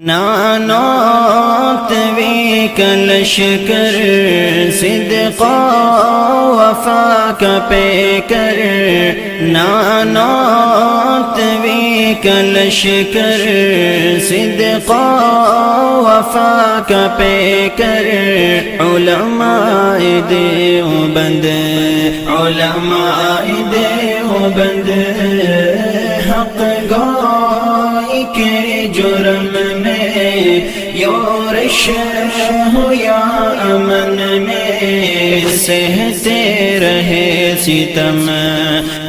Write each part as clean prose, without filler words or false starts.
نانوت وی کلشکر صدق وفا کا پیکر نانوت وی کلشکر صدق وفا کا پیکر علماء دیوبند علماء دیوبند حق گوئی کے جرم میں یورش ہو یا امن میں سہتے رہے ستم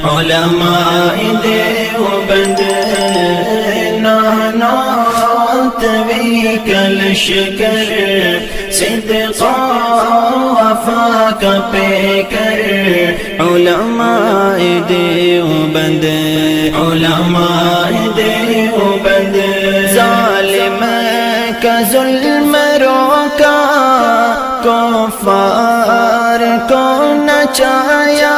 علماء دیوبند نانوت وی کلشکر صدق وفا کا پیکر علماء دیوبند علماء دیوبند ظالم کا ظلم روکا کفار کو نچایا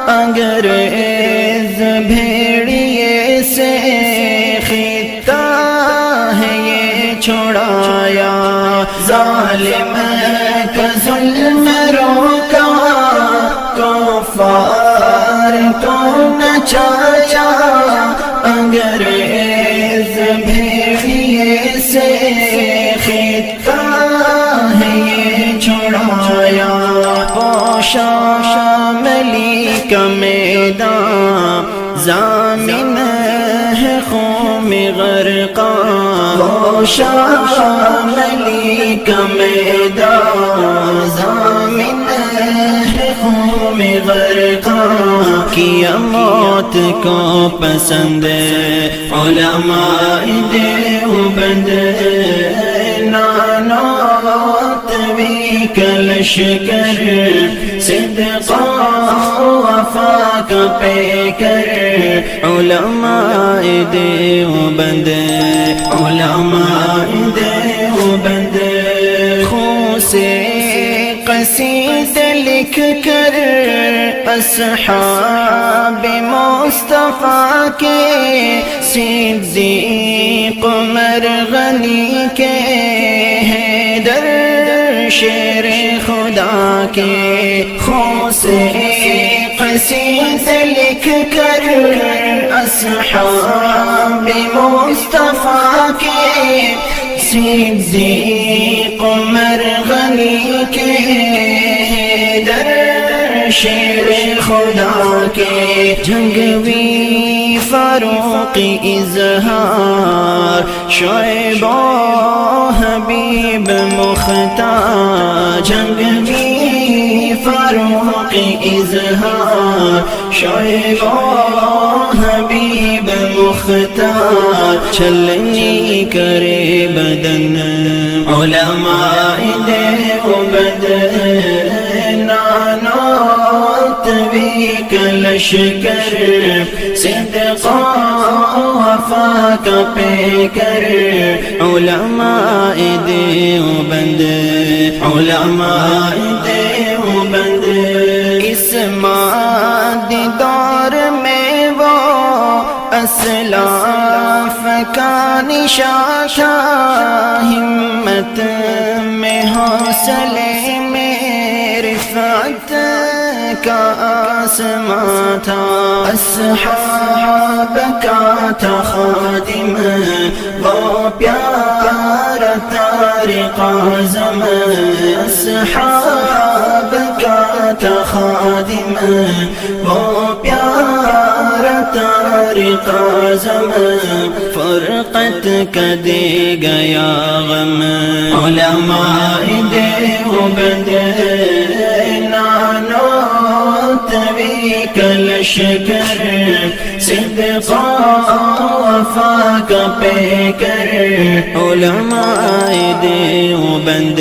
انگریز بھیڑیے سے خطہ ہے یہ چھڑایا ظالم کا ظلم روکا کفار کو نچایا انگریز بھیڑیے سے خطہ ہے یہ چھڑایا پوشا شاملی کا میدان ضامن ہے خون غرقا پوشا شاملی کا میدان ضامن ہے خون غرقا کیا موت کو پسند علماء دیوبند نانوت وی کلشکر صدق وفا کا پیکر علماء دیوبند علماء دیوبند خون سے قصید لکھ کر اصحاب مصطفیٰ کے صدیق مرغنی کے حیدر شیر خدا کے خون سے قصید لکھ کر اصحاب مصطفیٰ کے صدیق مرغنی کے حیدر شیر خدا کے جنگوی فاروق اظہار شعیب و حبیب مختار جنگوی فاروق اظہار شعیب و حبیب مختار چھلنی کرے بدن علماء دیوبند نانوت وی کلشکر صدق وفا کا پیکر علماء دیوبند علماء دیوبند اس مادی دور میں وہ اسلاف کا نشان تھا ہمت میں حوصلے میں رفعت کا آسمان تھا اصحاب کا تھا خادم وہ پیارا طارق اعظم اصحاب کا تھا خادم وہ پیارا طارق اعظم فرقت کا دے گیا غم علماء دیوبند نانوت وی کلشکر صدق وفا کا پیکر علماء دیوبند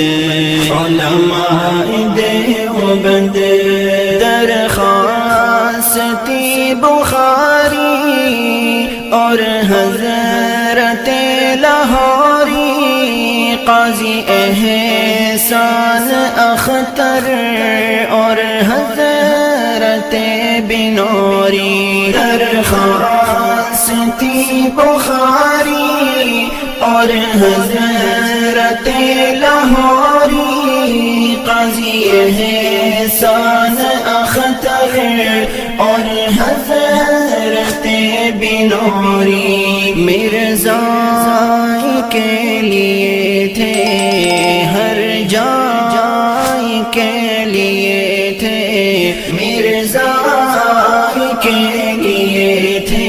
علماء دیوبند درخواست بخاری اور حضرت لاہوری قاضی احسان اختر اور حضرت بنوری درخواست بخاری اور حضرت لاہوری قاضی احسان اختر اور حضرت بنوری مرزا کے لیے تھے ہر جائے کے لیے تھے مرزا کے لیے تھے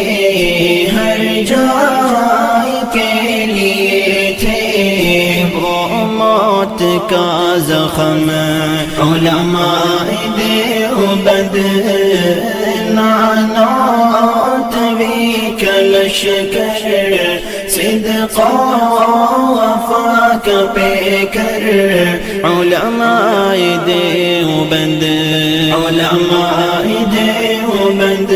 ہر جائے کے لیے تھے وہ موت کا زخم علماء دیوبند نانوت بھی کلشکر صدق و وفا کا پیکر علماء دیوبند علماء دیوبند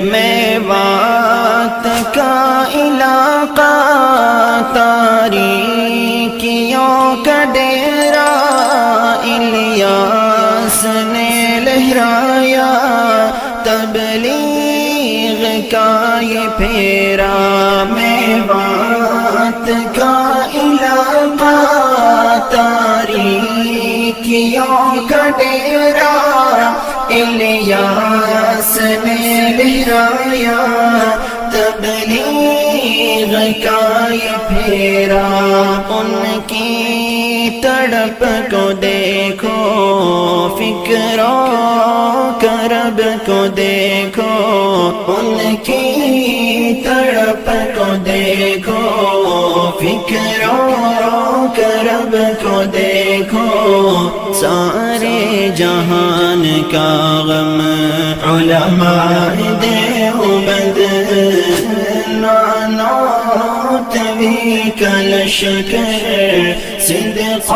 میوات کا علاقہ تاریکیوں کا ڈیرا الیاس نے لہرایا تبلیغ کا یہ پھیرا میوات کا علاقہ تاریکیوں کا ڈیرا الیاس نے لہرایا تبلیغ کا یہ پھیرا ان کی تڑپ کو دیکھو فکر و کرب کو دیکھو ان کی تڑپ کو دیکھو فکر و کرب کو دیکھو سارے جہان کا غم علماء دیوبند نانوت بھی کلشکر صدق و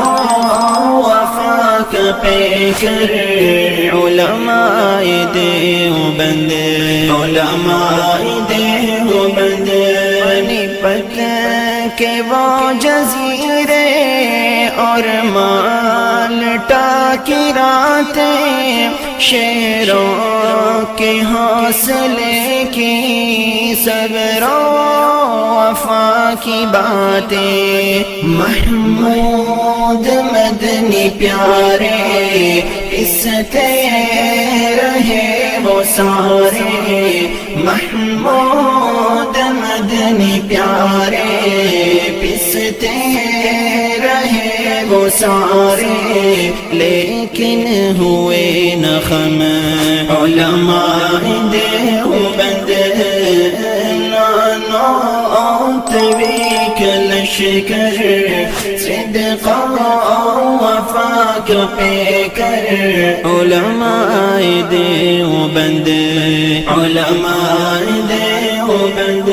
وفا کا پیکر علماء دیوبند علماء دیوبند پت کے وہ جزیرے اور مالٹا کی راتیں شیروں کے حوصلے کی صبر و وفا کی باتیں محمود مدنی پیارے پستے رہے وہ سارے محمود مدنی پیارے پستے رہے وہ سارے لیکن ہوئے نخم علماء دیوبند نانوت بھی کلشکر صدق و وفا کا پیکر علماء دیوبند علماء دیوبند